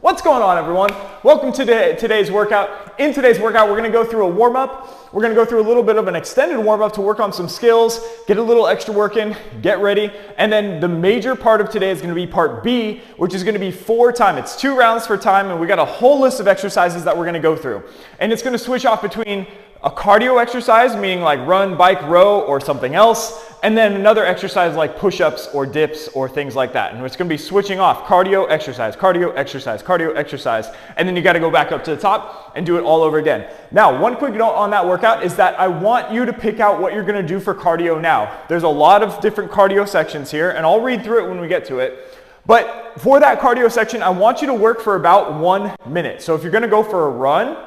What's going on, everyone? Welcome to today's workout. In today's workout, we're going to go through a warm-up. We're going to go through a little bit of an extended warm-up to work on some skills, get a little extra work in, get ready. And then the major part of today is going to be part B, which is going to be for time. It's 2 rounds for time, and we got a whole list of exercises that we're going to go through. And it's going to switch off between a cardio exercise, meaning like run, bike, row, or something else, and then another exercise like push-ups or dips or things like that. And it's going to be switching off cardio, exercise, cardio, exercise, cardio, exercise, and then you got to go back up to the top and do it all over again. Now, one quick note on that workout is that I want you to pick out what you're going to do for cardio now. There's a lot of different cardio sections here, and I'll read through it when we get to it. But for that cardio section, I want you to work for about 1 minute. So if you're going to go for a run,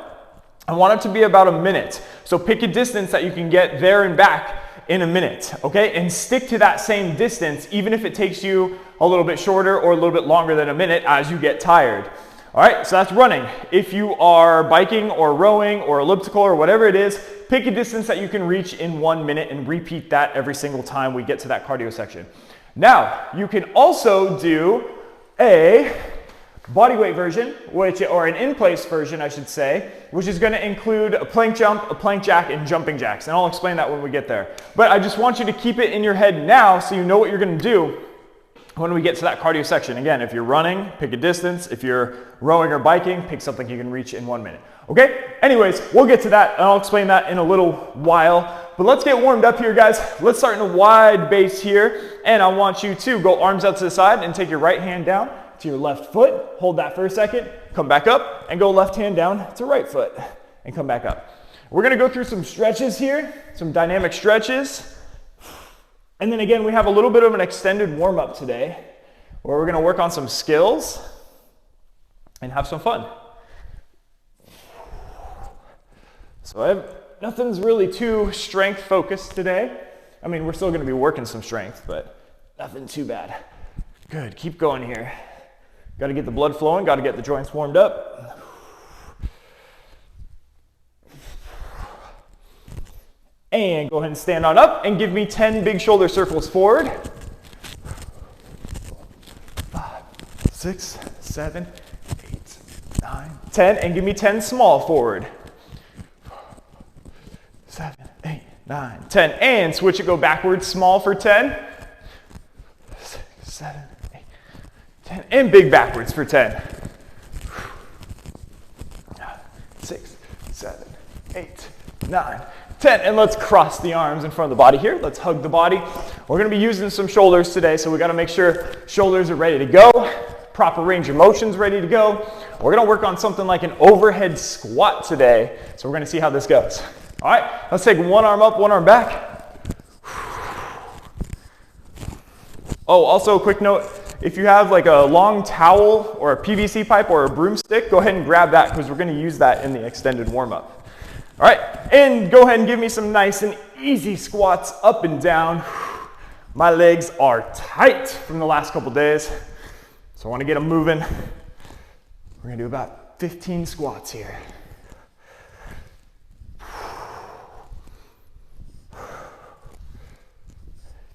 I want it to be about a minute. So pick a distance that you can get there and back in a minute, okay? And stick to that same distance, even if it takes you a little bit shorter or a little bit longer than a minute as you get tired. All right, so that's running. If you are biking or rowing or elliptical or whatever it is, pick a distance that you can reach in 1 minute and repeat that every single time we get to that cardio section. Now, you can also do a bodyweight version, or an in-place version, I should say, which is going to include a plank jump, a plank jack, and jumping jacks. And I'll explain that when we get there. But I just want you to keep it in your head now so you know what you're going to do when we get to that cardio section. Again, if you're running, pick a distance. If you're rowing or biking, pick something you can reach in 1 minute. Okay? Anyways, we'll get to that, and I'll explain that in a little while. But let's get warmed up here, guys. Let's start in a wide base here, and I want you to go arms out to the side and take your right hand down to your left foot, hold that for a second, come back up, and go left hand down to right foot, and come back up. We're gonna go through some stretches here, some dynamic stretches. And then again, we have a little bit of an extended warm-up today, where we're gonna work on some skills and have some fun. So nothing's really too strength focused today. I mean, we're still gonna be working some strength, but nothing too bad. Good, keep going here. Got to get the blood flowing, got to get the joints warmed up. And go ahead and stand on up and give me 10 big shoulder circles forward. 5, 6, 7, 8, 9, 10. And give me 10 small forward. 7, 8, 9, 10. And switch it, go backwards, small for 10. 6, 7, 8, 10. And big backwards for 10. 6, 7, 8, 9, 10. And let's cross the arms in front of the body here. Let's hug the body. We're going to be using some shoulders today, so we got to make sure shoulders are ready to go. Proper range of motion's ready to go. We're going to work on something like an overhead squat today, so we're going to see how this goes. All right, let's take one arm up, one arm back. Oh, also a quick note. If you have like a long towel or a PVC pipe or a broomstick, go ahead and grab that because we're going to use that in the extended warm-up. All right, and go ahead and give me some nice and easy squats up and down. My legs are tight from the last couple days, so I want to get them moving. We're going to do about 15 squats here.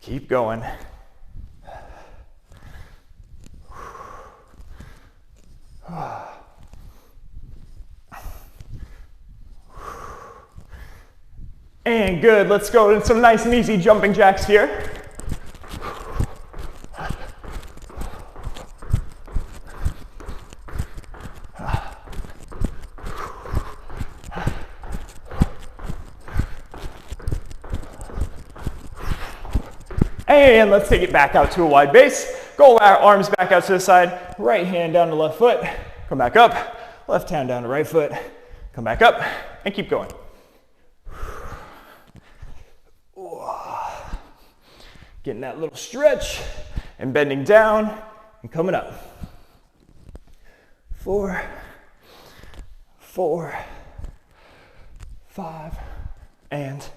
Keep going. And good, let's go in some nice and easy jumping jacks here. And let's take it back out to a wide base. Go our arms back out to the side, right hand down to left foot, come back up, left hand down to right foot, come back up, and keep going. Getting that little stretch and bending down and coming up. 4, 4, 5, and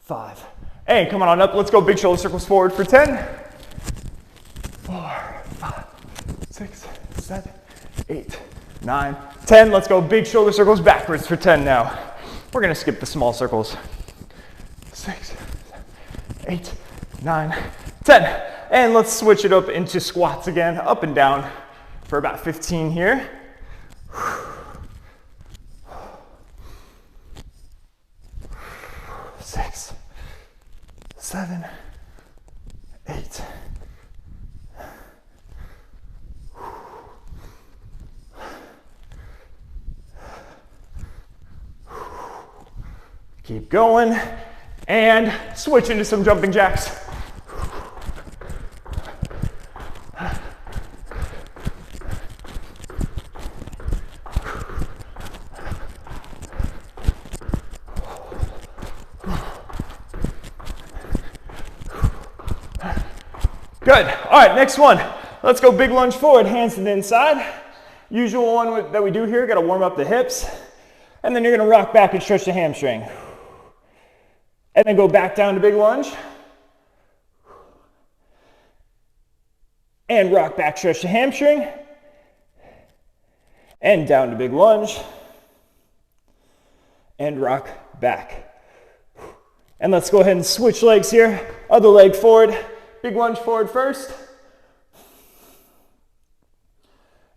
5. And come on up, let's go big shoulder circles forward for 10. 4, 5, 6, 7, 8, 9, 10. Let's go big shoulder circles backwards for 10 now. We're gonna skip the small circles. 6, 7, 8, 9, 10. And let's switch it up into squats again, up and down for about 15 here. 6, 7, 8. Keep going and switch into some jumping jacks. Good. All right, next one. Let's go big lunge forward, hands to the inside. Usual one that we do here, got to warm up the hips. And then you're going to rock back and stretch the hamstring. And then go back down to big lunge. And rock back, stretch the hamstring. And down to big lunge. And rock back. And let's go ahead and switch legs here. Other leg forward. Big lunge forward first.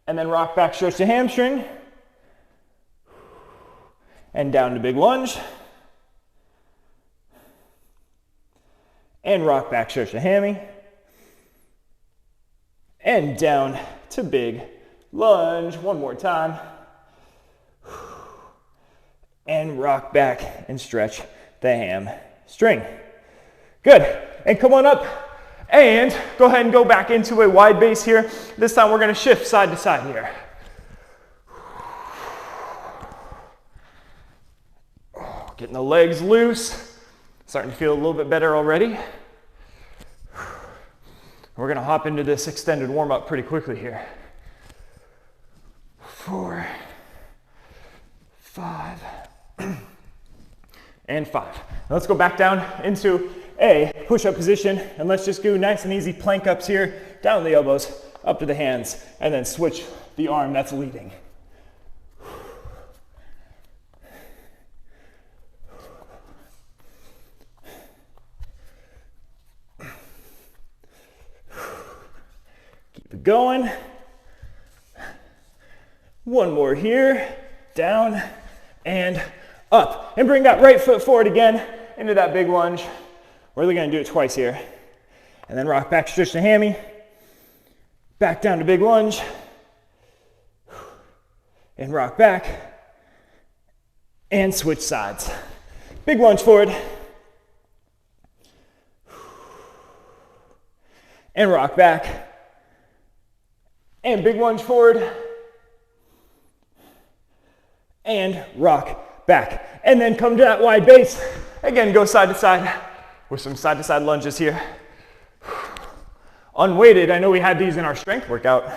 And then rock back, stretch the hamstring. And down to big lunge. And rock back, stretch the hammy. And down to big lunge. One more time. And rock back and stretch the hamstring. Good. And come on up. And go ahead and go back into a wide base here. This time we're going to shift side to side here. Getting the legs loose. Starting to feel a little bit better already. We're going to hop into this extended warm-up pretty quickly here. 4, 5, and 5. Now let's go back down into a push-up position, and let's just do nice and easy plank ups here, down the elbows, up to the hands, and then switch the arm that's leading. Keep it going. One more here, down and up. And bring that right foot forward again into that big lunge. We're really going to do it twice here. And then rock back, stretch the hammy. Back down to big lunge. And rock back. And switch sides. Big lunge forward. And rock back. And big lunge forward. And rock back. And then come to that wide base. Again, go side to side. With some side to side lunges here. Unweighted, I know we had these in our strength workout,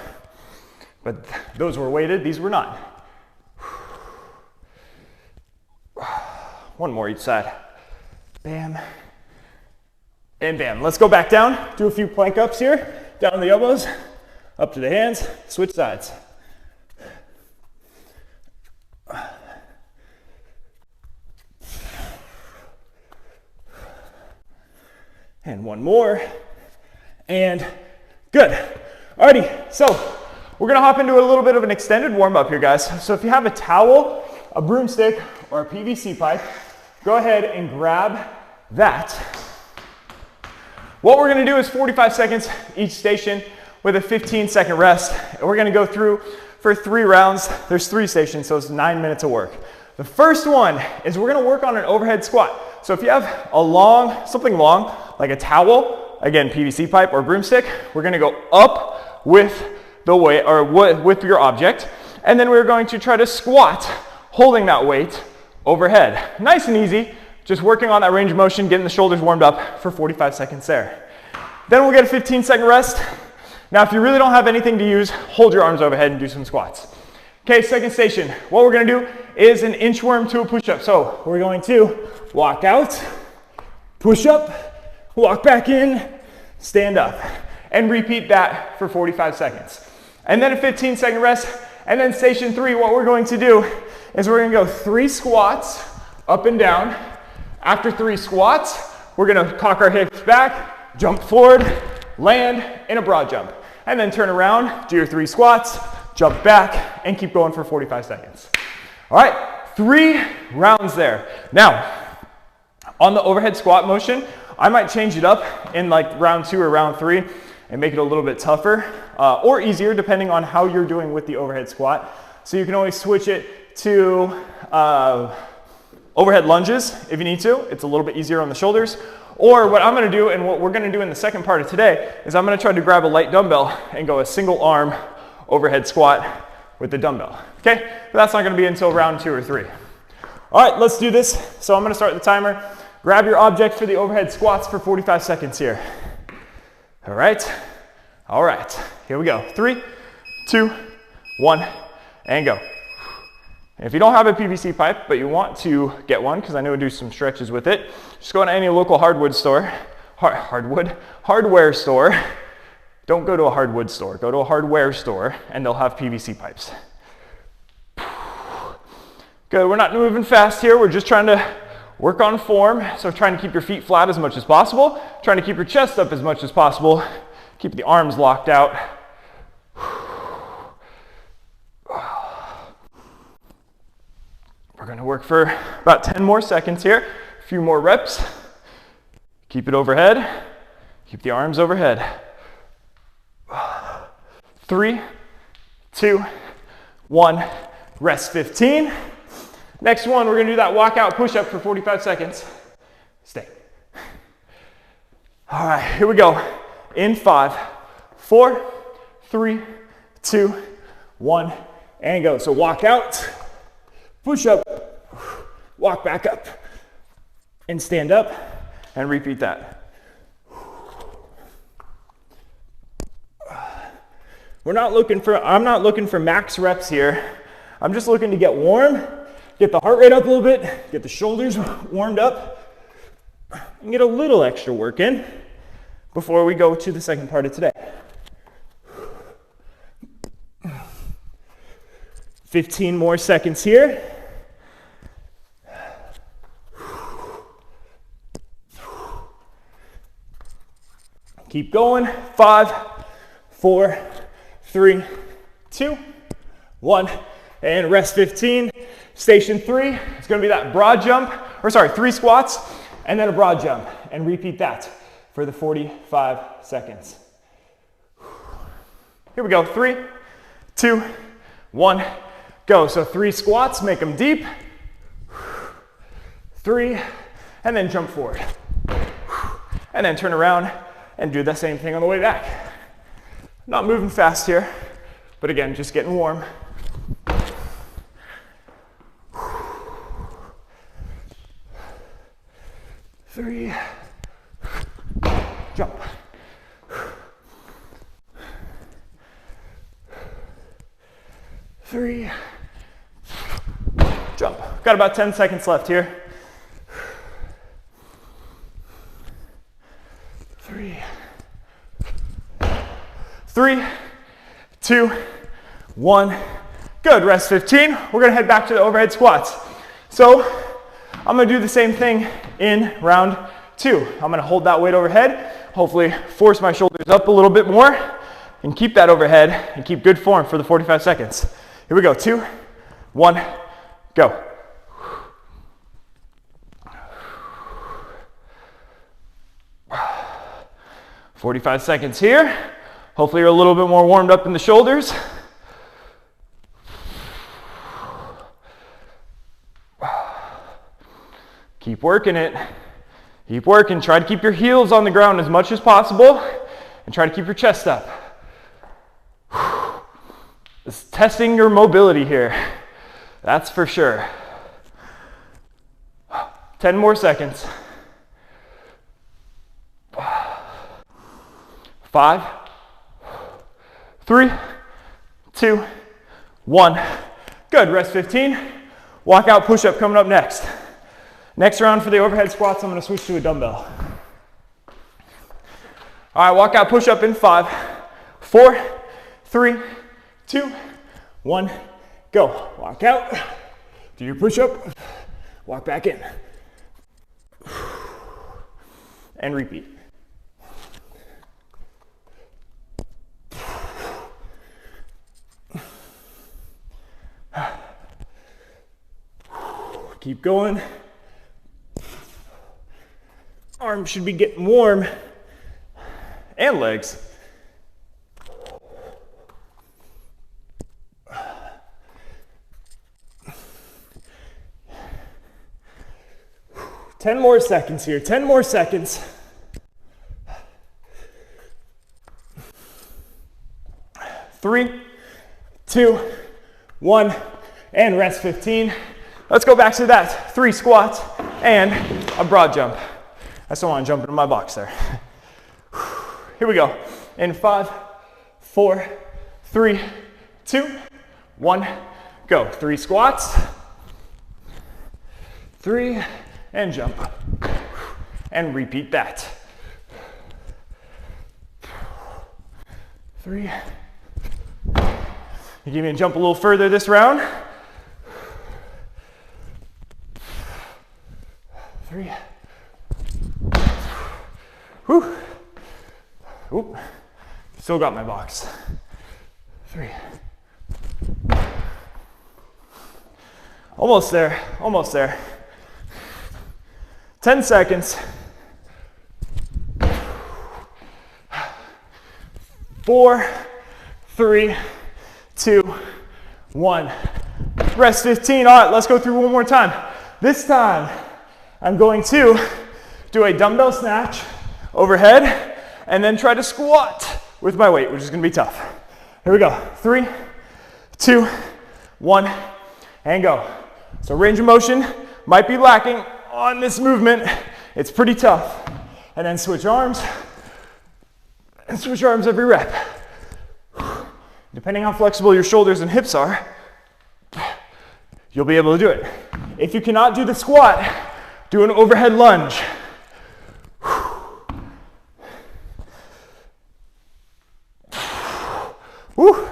but those were weighted, these were not. One more each side. Bam. And bam. Let's go back down, do a few plank ups here, down the elbows, up to the hands, switch sides. And one more, and good. Alrighty, so we're gonna hop into a little bit of an extended warm up here, guys. So if you have a towel, a broomstick, or a PVC pipe, go ahead and grab that. What we're gonna do is 45 seconds each station with a 15-second rest. And we're gonna go through for 3 rounds. There's 3 stations, so it's 9 minutes of work. The first one is we're gonna work on an overhead squat. So if you have something long, like a towel, again, PVC pipe or broomstick, we're gonna go up with the weight, or with your object, and then we're going to try to squat, holding that weight overhead. Nice and easy, just working on that range of motion, getting the shoulders warmed up for 45 seconds there. Then we'll get a 15-second rest. Now, if you really don't have anything to use, hold your arms overhead and do some squats. Okay, second station. What we're gonna do is an inchworm to a push-up. So we're going to walk out, push up, walk back in, stand up, and repeat that for 45 seconds. And then a 15-second rest, and then station 3, what we're going to do is we're gonna go 3 squats up and down. After 3 squats, we're gonna cock our hips back, jump forward, land in a broad jump, and then turn around, do your 3 squats, jump back, and keep going for 45 seconds. All right, 3 rounds there. Now, On the overhead squat motion, I might change it up in like round 2 or round 3 and make it a little bit tougher or easier depending on how you're doing with the overhead squat. So you can always switch it to overhead lunges if you need to. It's a little bit easier on the shoulders. Or what I'm gonna do, and what we're gonna do in the second part of today, is I'm gonna try to grab a light dumbbell and go a single arm overhead squat with the dumbbell, okay? But that's not gonna be until round 2 or 3. All right, let's do this. So I'm gonna start the timer. Grab your object for the overhead squats for 45 seconds here. All right, here we go. 3, 2, 1, and go. And if you don't have a PVC pipe, but you want to get one, because I know we'll do some stretches with it, just go to any local hardware store. Don't go to a hardwood store, go to a hardware store, and they'll have PVC pipes. Good, we're not moving fast here, we're just trying to work on form. So trying to keep your feet flat as much as possible, trying to keep your chest up as much as possible, keep the arms locked out. We're gonna work for about 10 more seconds here, a few more reps. Keep it overhead, keep the arms overhead. 3, 2, 1, rest 15. Next one, we're gonna do that walkout push-up for 45 seconds. Stay. All right, here we go. In 5, 4, 3, 2, 1, and go. So walk out, push up, walk back up, and stand up, and repeat that. I'm not looking for max reps here. I'm just looking to get warm, get the heart rate up a little bit, get the shoulders warmed up, and get a little extra work in before we go to the second part of today. 15 more seconds here. Keep going. 5, 4, 3, 2, 1, and rest 15. Station 3, it's gonna be that broad jump, 3 squats, and then a broad jump, and repeat that for the 45 seconds. Here we go, 3, 2, 1, go. So 3 squats, make them deep. 3, and then jump forward. And then turn around and do the same thing on the way back. Not moving fast here, but again, just getting warm. 3, jump. 3, jump. Got about 10 seconds left here. 3, 2, 1. Good, rest 15. We're gonna head back to the overhead squats. So I'm gonna do the same thing in round 2. I'm gonna hold that weight overhead, hopefully force my shoulders up a little bit more, and keep that overhead, and keep good form for the 45 seconds. Here we go, 2, 1, go. "45 seconds here. Hopefully you're a little bit more warmed up in the shoulders. Keep working it. Keep working. Try to keep your heels on the ground as much as possible, and try to keep your chest up. It's testing your mobility here. That's for sure. 10 more seconds. 5, 3, 2, 1. Good, rest 15. Walkout push-up coming up next. Next round for the overhead squats, I'm gonna switch to a dumbbell. All right, walkout push-up in 5, 4, 3, 2, 1, go. Walk out, do your push-up, walk back in. And repeat. Keep going. arms should be getting warm, and legs. Ten more seconds here, 10 more seconds. 3, 2, 1, and rest 15. Let's go back to that 3 squats and a broad jump. I still want to jump into my box there. Here we go. In 5, 4, 3, 2, 1, go. 3 squats, 3, and jump. And repeat that. 3. You give me a jump a little further this round. 3. Whew. Oop. Still got my box. 3. Almost there, almost there. 10 seconds. 4, 3, 2, 1. Rest 15. All right, let's go through one more time. This time, I'm going to do a dumbbell snatch overhead and then try to squat with my weight, which is going to be tough. Here we go. 3, 2, 1, and go. So range of motion might be lacking on this movement. It's pretty tough. And then switch arms and switch arms every rep. Depending how flexible your shoulders and hips are, you'll be able to do it. If you cannot do the squat, do an overhead lunge. Woo.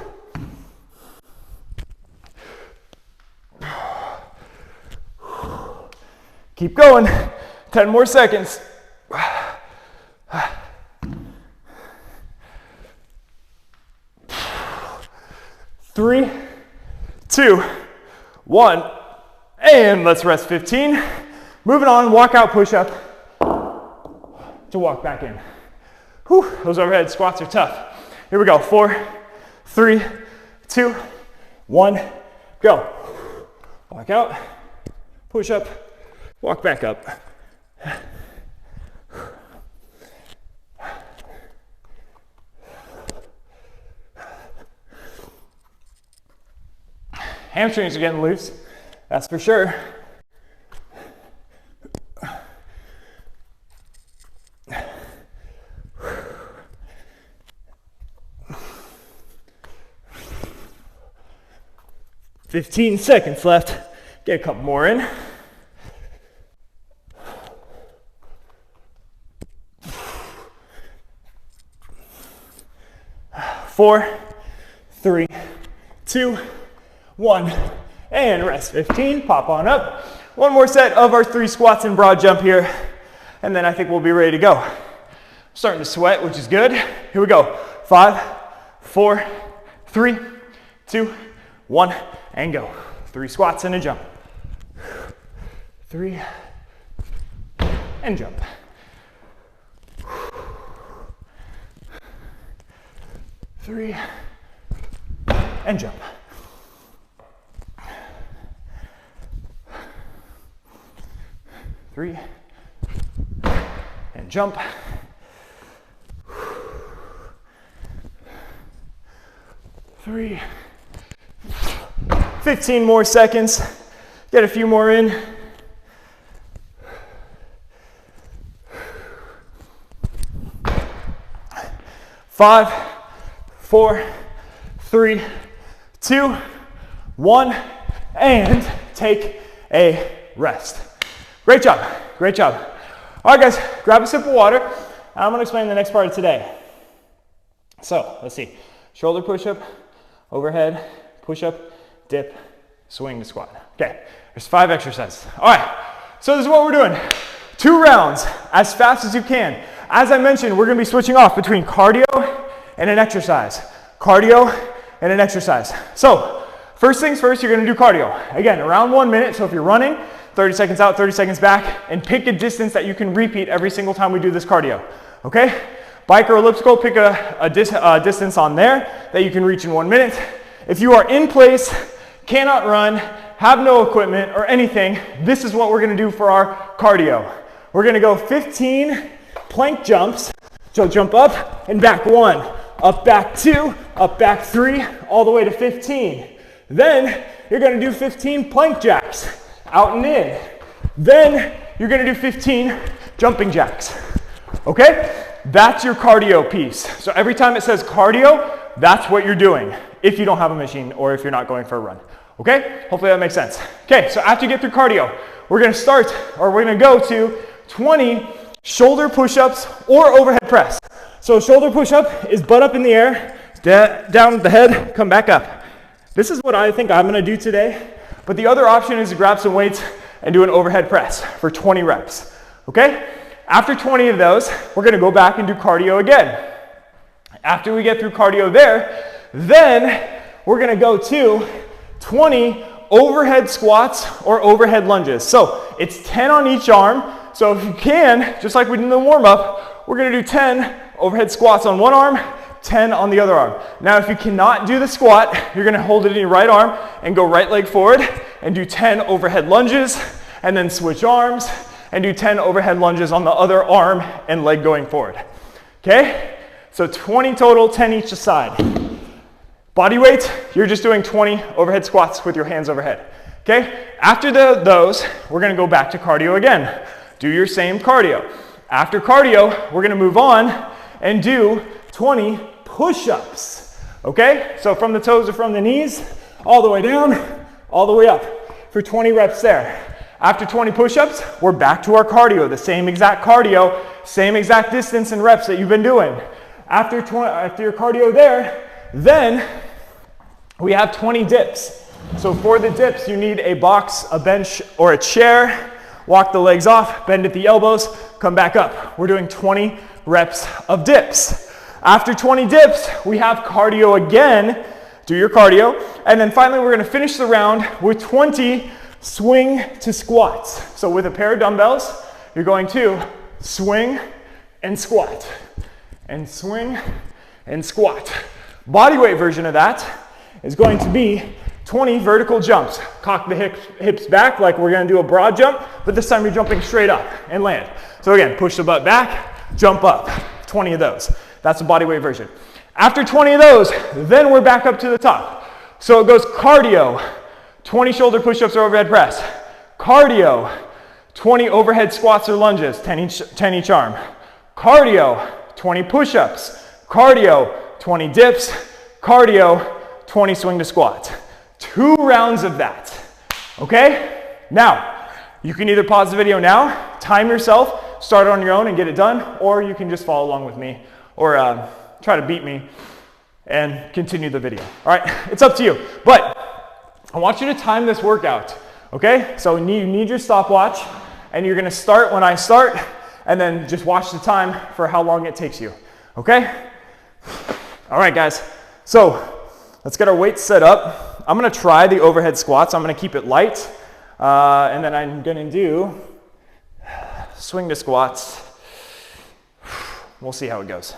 Keep going. 10 more seconds. 3, 2, 1, and let's rest 15. Moving on, walkout push-up to walk back in. Whew, those overhead squats are tough. Here we go. 4, 3, 2, 1, go. Walk out, push up, walk back up. Hamstrings are getting loose, that's for sure. "15 seconds left. Get a couple more in. 4, 3, 2, 1, and rest 15. Pop on up. One more set of our 3 squats and broad jump here, and then I think we'll be ready to go. Starting to sweat, which is good. Here we go. 5, 4, 3, 2, 1, and go. 3 squats and a jump. 3, and jump. 3, and jump. 3, and jump. 3, 15 more seconds. Get a few more in. 5, 4, 3, 2, 1, and take a rest. Great job, great job. All right guys, grab a sip of water. I'm gonna explain the next part of today. So, let's see. Shoulder push-up, overhead, push-up, dip, swing to squat. Okay, there's 5 exercises. All right, so this is what we're doing. 2 rounds, as fast as you can. As I mentioned, we're gonna be switching off between cardio and an exercise. Cardio and an exercise. So, first things first, you're gonna do cardio. Again, around 1 minute, so if you're running, 30 seconds out, 30 seconds back, and pick a distance that you can repeat every single time we do this cardio, okay? Bike or elliptical, pick a distance on there that you can reach in 1 minute. If you are in place, cannot run, have no equipment or anything, this is what we're gonna do for our cardio. We're gonna go 15 plank jumps. So jump up and back 1, up back 2, up back 3, all the way to 15. Then you're gonna do 15 plank jacks, out and in. Then you're gonna do 15 jumping jacks, okay? That's your cardio piece. So every time it says cardio, that's what you're doing if you don't have a machine or if you're not going for a run, okay? Hopefully that makes sense. Okay, so after you get through cardio, we're gonna go to 20 shoulder push-ups or overhead press. So shoulder push-up is butt up in the air, down the head, come back up. This is what I think I'm gonna do today, but the other option is to grab some weights and do an overhead press for 20 reps, okay? After 20 of those, we're gonna go back and do cardio again. After we get through cardio there, then we're gonna go to 20 overhead squats or overhead lunges. So it's 10 on each arm. So if you can, just like we did in the warm-up, we're gonna do 10 overhead squats on one arm, 10 on the other arm. Now if you cannot do the squat, you're gonna hold it in your right arm and go right leg forward and do 10 overhead lunges and then switch arms and do 10 overhead lunges on the other arm and leg going forward. Okay? So 20 total, 10 each side. Body weight, you're just doing 20 overhead squats with your hands overhead. Okay? After those, we're gonna go back to cardio again. Do your same cardio. After cardio, we're gonna move on and do 20 push-ups. Okay? So from the toes or from the knees, all the way down, all the way up for 20 reps there. After 20 push-ups, we're back to our cardio, the same exact cardio, same exact distance and reps that you've been doing. After your cardio there, then we have 20 dips. So for the dips, you need a box, a bench, or a chair. Walk the legs off, bend at the elbows, come back up. We're doing 20 reps of dips. After 20 dips, we have cardio again. Do your cardio. And then finally, we're gonna finish the round with 20 swing to squats. So with a pair of dumbbells, you're going to swing and squat. And swing and squat. Body weight version of that is going to be 20 vertical jumps. Cock the hips back like we're gonna do a broad jump, but this time you're jumping straight up and land. So again, push the butt back, jump up. 20 of those. That's the body weight version. After 20 of those, then we're back up to the top. So it goes cardio, 20 shoulder push-ups or overhead press. Cardio, 20 overhead squats or lunges, 10 each arm. Cardio, 20 push-ups. Cardio, 20 dips. Cardio, 20 swing to squat. 2 rounds of that, okay? Now, you can either pause the video now, time yourself, start it on your own and get it done, or you can just follow along with me, or try to beat me and continue the video, all right? It's up to you, but I want you to time this workout, okay? So you need your stopwatch, and you're gonna start when I start, and then just watch the time for how long it takes you, okay? All right, guys, so let's get our weights set up. I'm gonna try the overhead squats. I'm gonna keep it light. And then I'm gonna do swing to squats. We'll see how it goes.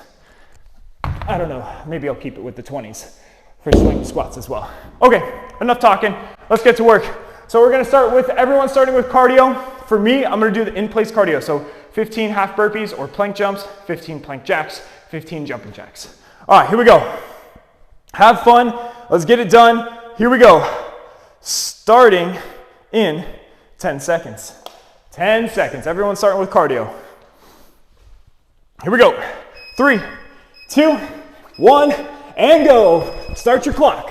I don't know, maybe I'll keep it with the 20s for swing to squats as well. Okay, enough talking. Let's get to work. So we're gonna start with, everyone starting with cardio. For me, I'm gonna do the in-place cardio. So 15 half burpees or plank jumps, 15 plank jacks, 15 jumping jacks. All right, here we go. Have fun, let's get it done. Here we go. Starting in 10 seconds. 10 seconds, everyone starting with cardio. Here we go. 3, 2, 1, and go. Start your clock.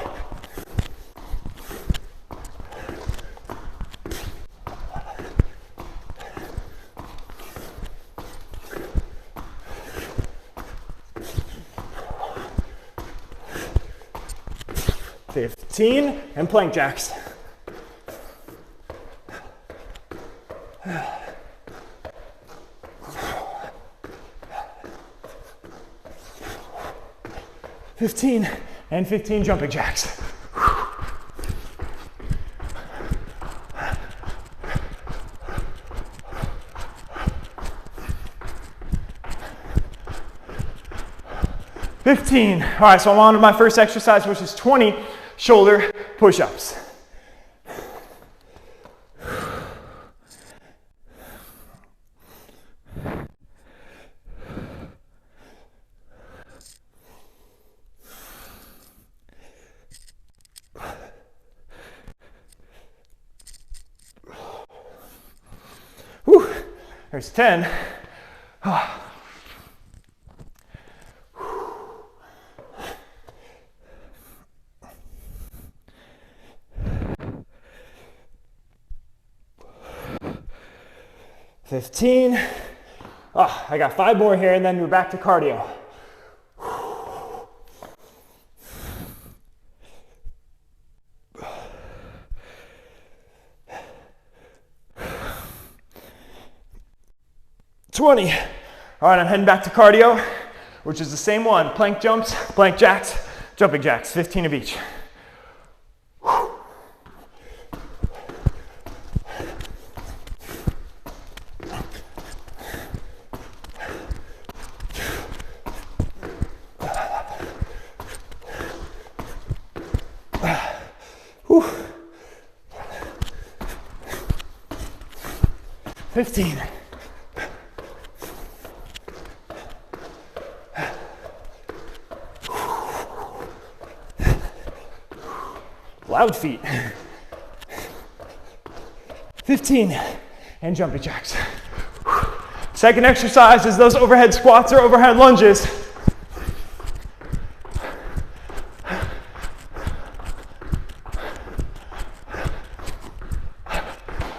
$15 and plank jacks. $15 and 15 jumping jacks. 15. All right, so I'm on to my first exercise, which is 20 shoulder push-ups. Whew. There's 10. Oh. 15. Oh, I got 5 more here and then we're back to cardio. $20. All right, I'm heading back to cardio, which is the same one. Plank jumps, plank jacks, jumping jacks, 15 of each. Whew. 15. Loud feet. 15. And jumping jacks. Second exercise is those overhead squats or overhead lunges.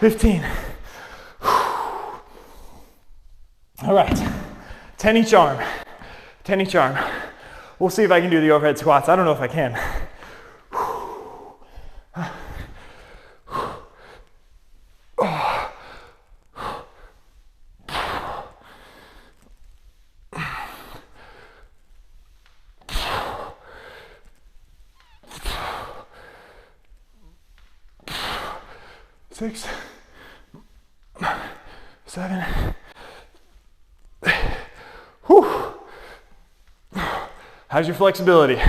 $15. All right, 10 each arm, 10 each arm. We'll see if I can do the overhead squats. I don't know if I can. Six, 7. Whew. How's your flexibility?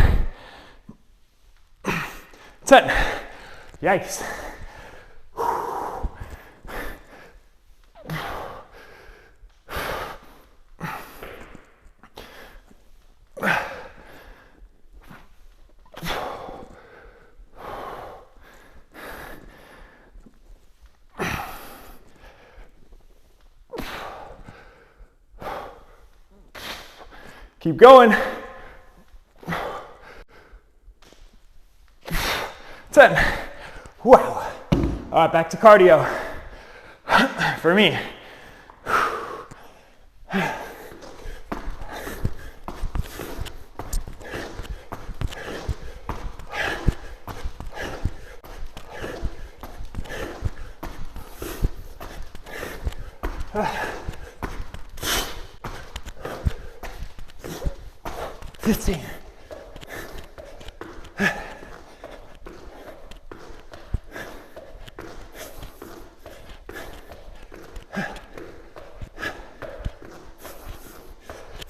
10. Yikes. Keep going. 10. Wow. All right, back to cardio for me.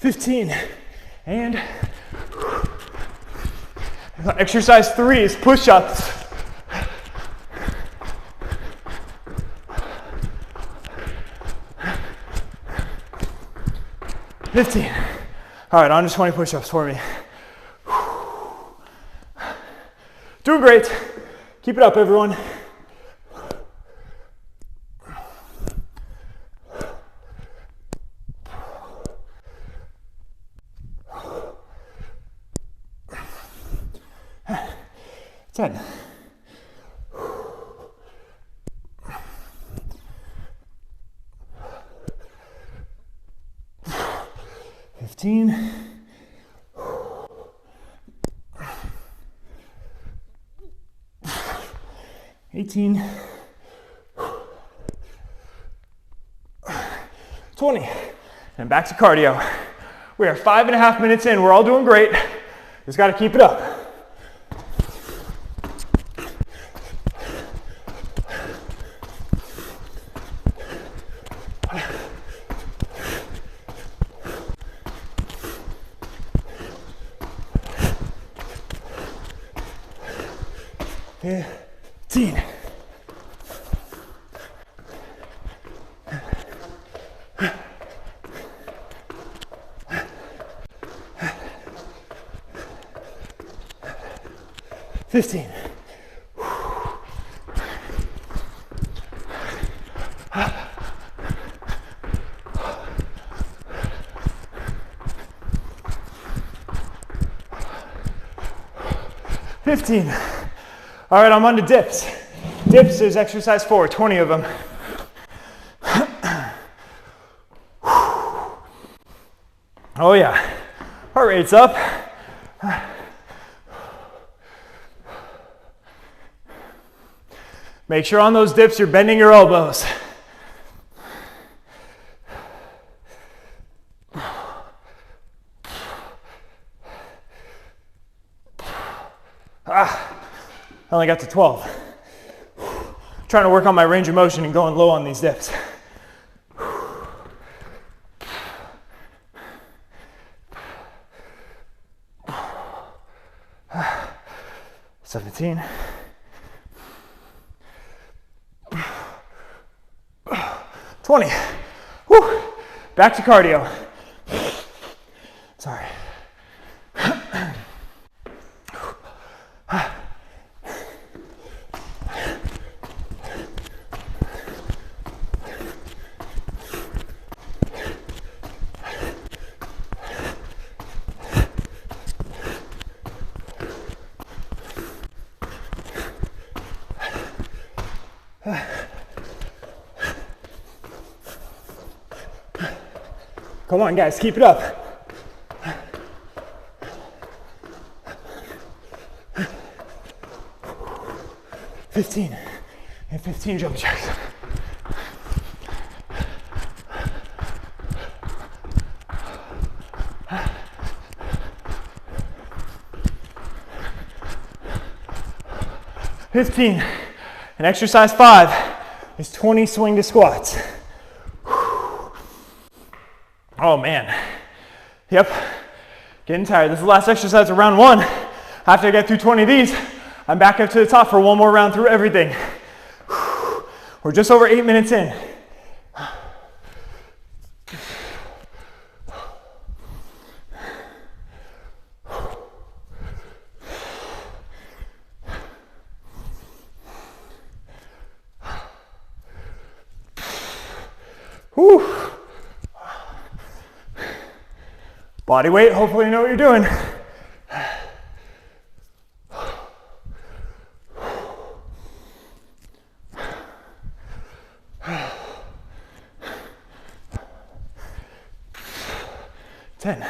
$15. And exercise 3 is push-ups. $15. All right, on to 20 push-ups for me. Doing great. Keep it up, everyone. $10. 15. 18. 20. And back to cardio. We are 5.5 minutes in. We're all doing great. Just got to keep it up. 15. All right, I'm on to dips. Dips is exercise 4, 20 of them. Oh yeah, heart rate's up. Make sure on those dips you're bending your elbows. I only got to 12. Trying to work on my range of motion and going low on these dips. 17. 20. Whew. Back to cardio. Sorry. Come on, guys, keep it up. 15 and 15 jump jacks. And exercise 5 is 20 swing to squats. Oh man, yep, getting tired. This is the last exercise of round 1. After I get through 20 of these, I'm back up to the top for one more round through everything. We're just over 8 minutes in. Whew. Body weight, hopefully you know what you're doing. Ten.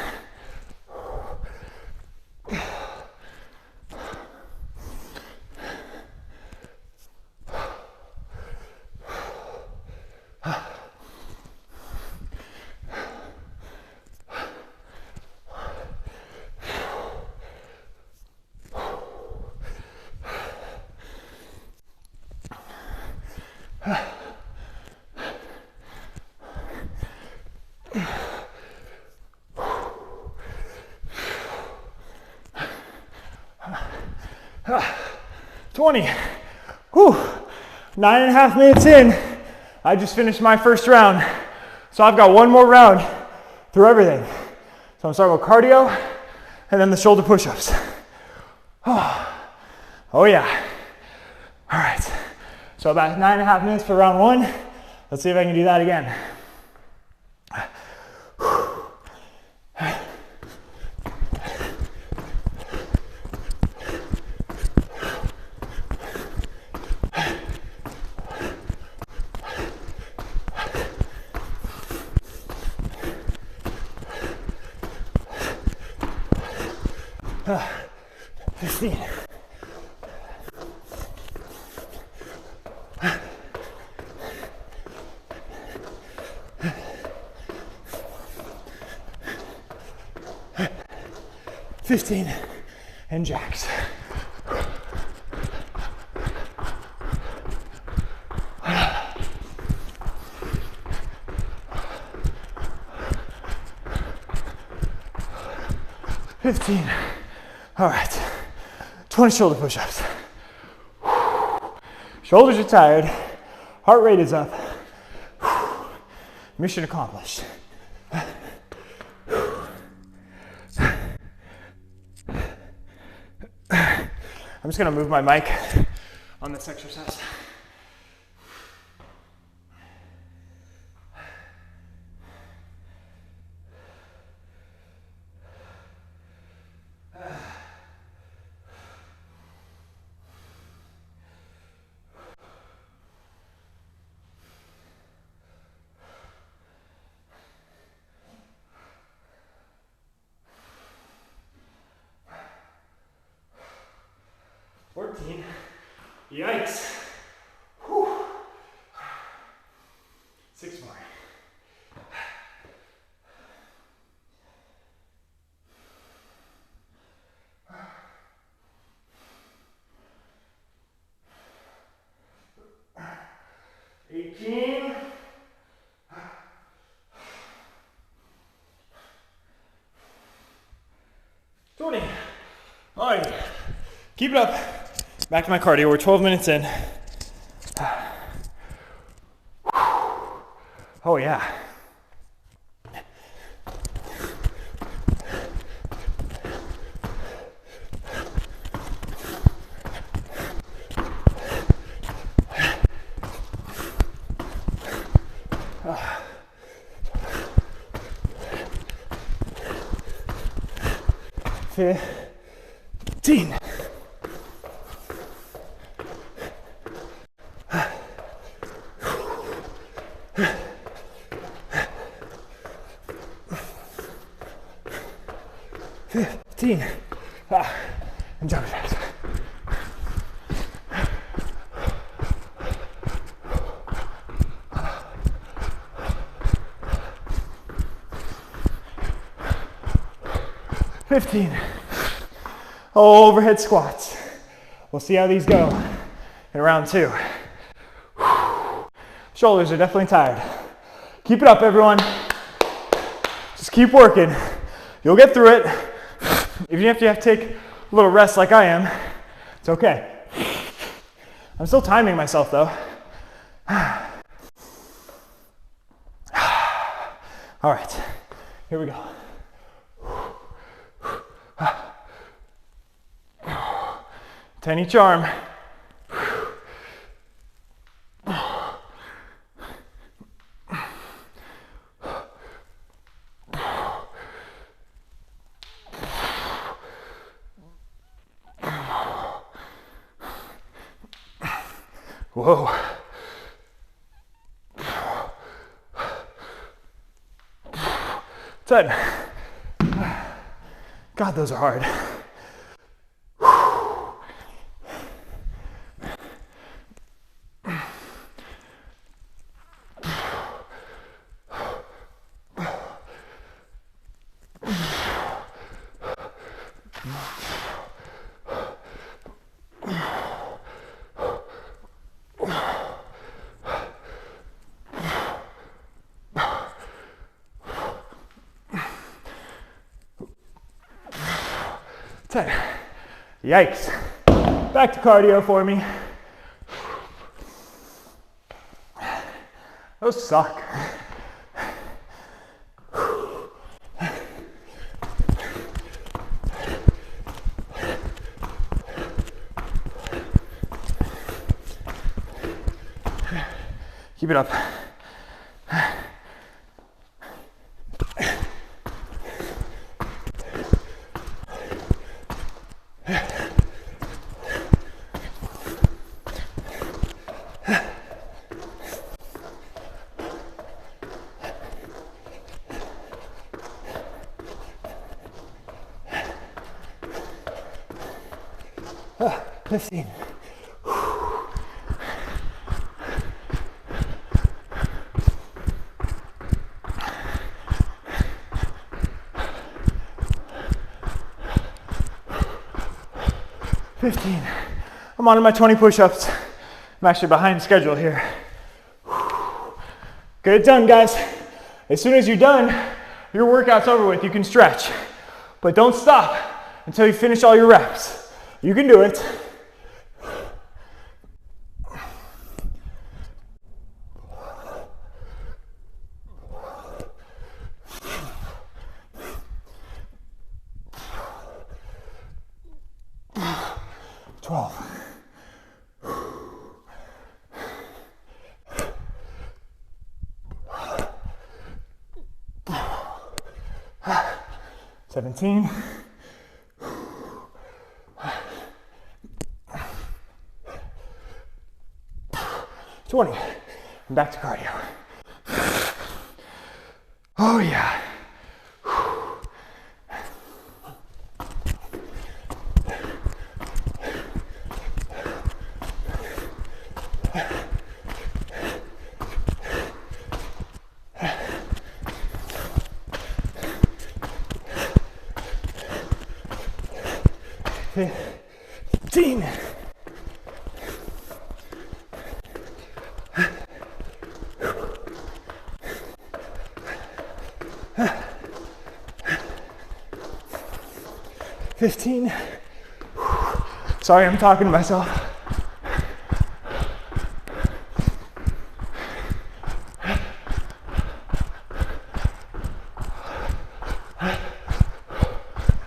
Ah, 20. Whew. 9.5 minutes in. I just finished my first round. So I've got one more round through everything. So I'm starting with cardio and then the shoulder push-ups. Oh yeah. All right. So about 9.5 minutes for round 1. Let's see if I can do that again. Ah, 15. And jacks. All right, 20 shoulder push-ups. Shoulders are tired. Heart rate is up. Mission accomplished. I'm just gonna move my mic on this exercise. Yikes. Whew. 6 more. All right, keep it up. Back to my cardio. We're 12 minutes in. Oh yeah. Okay. 15. And jump jacks. Oh, overhead squats. We'll see how these go in round 2. Shoulders are definitely tired. Keep it up, everyone. Just keep working. You'll get through it. Even if you have to take a little rest like I am, it's okay. I'm still timing myself though. All right, here we go. 10 each arm. Whoa. 10. God, those are hard. Yikes. Back to cardio for me. Those suck. Keep it up. Ah, 15. I'm on to my 20 push-ups. I'm actually behind schedule here. Get it done, guys. As soon as you're done, your workout's over with. You can stretch, but don't stop until you finish all your reps. You can do it. 17. 20. And back to cardio. Oh yeah. 15. 15. Sorry, I'm talking to myself.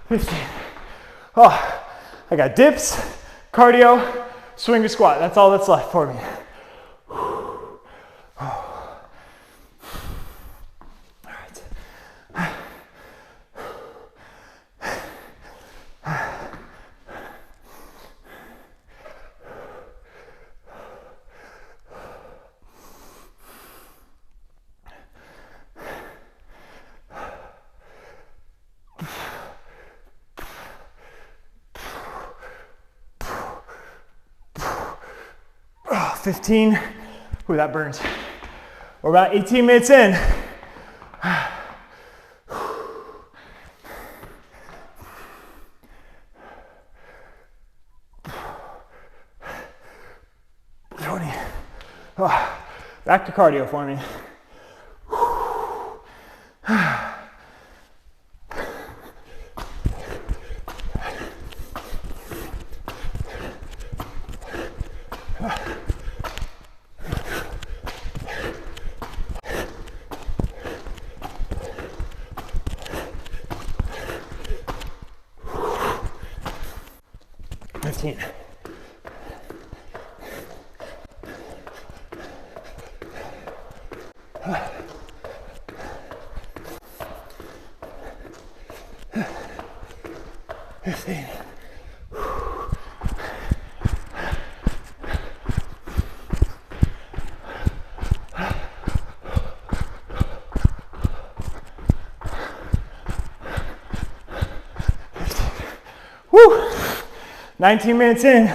15. Oh, I got dips, cardio, swing to squat. That's all that's left for me. Oh, 15. Ooh, that burns. We're about 18 minutes in. 20. Oh, back to cardio for me. 15. 15. Woo! 19 minutes in.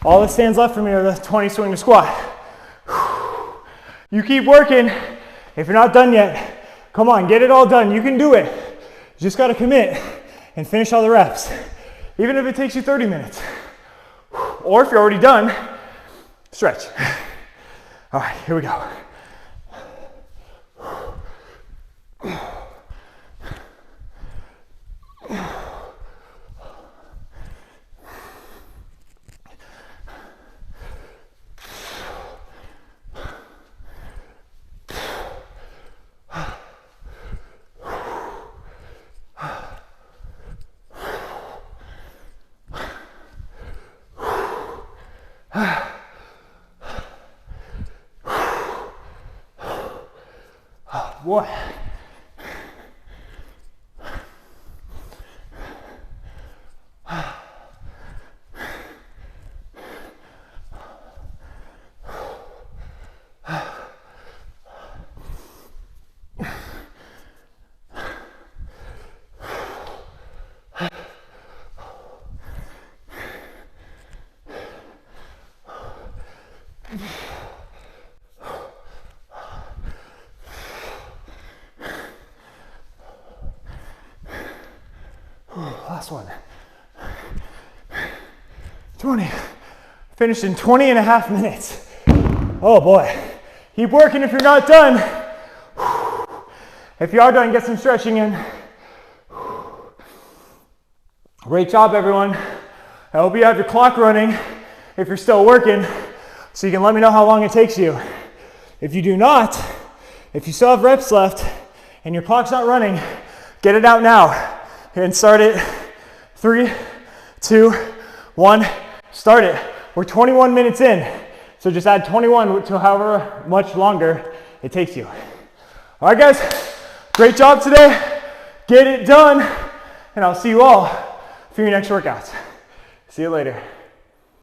All that stands left for me are the 20 swing to squat. You keep working. If you're not done yet, come on, get it all done. You can do it. You just got to commit and finish all the reps, even if it takes you 30 minutes. Or if you're already done, stretch. All right, here we go. Boy. Last one. 20. Finished in 20 and a half minutes. Oh boy. Keep working if you're not done. If you are done, get some stretching in. Great job, everyone. I hope you have your clock running if you're still working, so you can let me know how long it takes you. If you do not, if you still have reps left and your clock's not running, get it out now and start it. 3, 2, 1, start it. We're 21 minutes in, so just add 21 to however much longer it takes you. All right, guys, great job today. Get it done. and I'll see you all for your next workouts. See you later.